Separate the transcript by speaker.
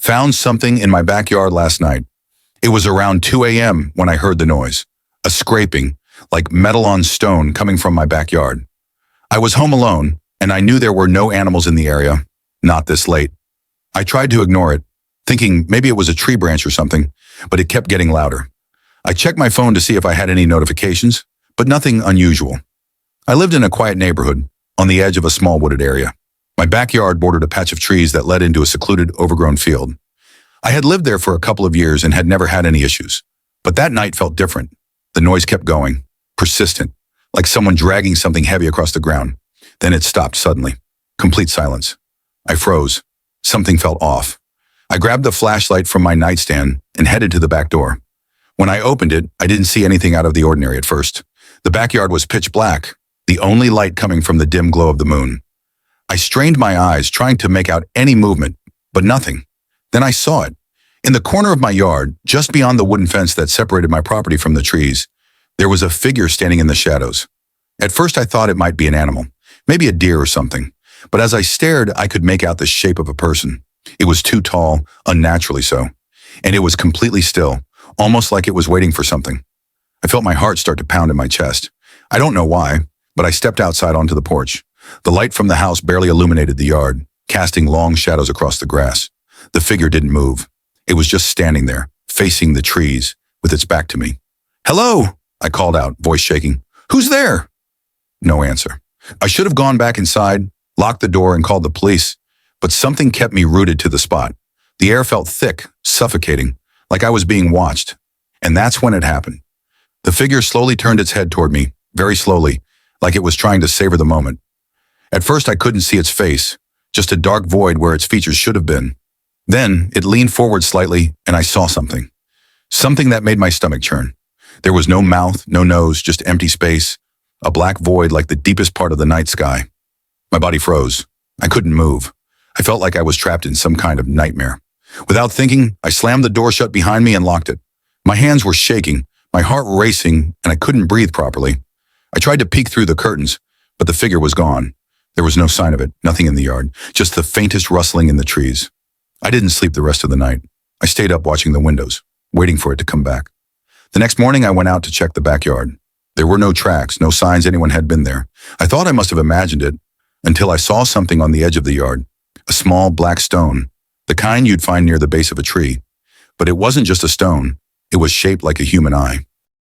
Speaker 1: Found something in my backyard last night. It was around 2 a.m. when I heard the noise. A scraping, like metal on stone, coming from my backyard. I was home alone, and I knew there were no animals in the area. Not this late. I tried to ignore it, thinking maybe it was a tree branch or something, but it kept getting louder. I checked my phone to see if I had any notifications, but nothing unusual. I lived in a quiet neighborhood, on the edge of a small wooded area. My backyard bordered a patch of trees that led into a secluded, overgrown field. I had lived there for a couple of years and had never had any issues. But that night felt different. The noise kept going, persistent, like someone dragging something heavy across the ground. Then it stopped suddenly. Complete silence. I froze. Something felt off. I grabbed the flashlight from my nightstand and headed to the back door. When I opened it, I didn't see anything out of the ordinary at first. The backyard was pitch black, the only light coming from the dim glow of the moon. I strained my eyes, trying to make out any movement, but nothing. Then I saw it. In the corner of my yard, just beyond the wooden fence that separated my property from the trees, there was a figure standing in the shadows. At first I thought it might be an animal, maybe a deer or something, but as I stared, I could make out the shape of a person. It was too tall, unnaturally so, and it was completely still, almost like it was waiting for something. I felt my heart start to pound in my chest. I don't know why, but I stepped outside onto the porch. The light from the house barely illuminated the yard, casting long shadows across the grass. The figure didn't move. It was just standing there, facing the trees, with its back to me. "Hello!" I called out, voice shaking. "Who's there?" No answer. I should have gone back inside, locked the door, and called the police, but something kept me rooted to the spot. The air felt thick, suffocating, like I was being watched. And that's when it happened. The figure slowly turned its head toward me, very slowly, like it was trying to savor the moment. At first I couldn't see its face, just a dark void where its features should have been. Then it leaned forward slightly and I saw something. Something that made my stomach churn. There was no mouth, no nose, just empty space, a black void like the deepest part of the night sky. My body froze. I couldn't move. I felt like I was trapped in some kind of nightmare. Without thinking, I slammed the door shut behind me and locked it. My hands were shaking, my heart racing, and I couldn't breathe properly. I tried to peek through the curtains, but the figure was gone. There was no sign of it, nothing in the yard, just the faintest rustling in the trees. I didn't sleep the rest of the night. I stayed up watching the windows, waiting for it to come back. The next morning I went out to check the backyard. There were no tracks, no signs anyone had been there. I thought I must have imagined it, until I saw something on the edge of the yard. A small black stone, the kind you'd find near the base of a tree. But it wasn't just a stone, it was shaped like a human eye.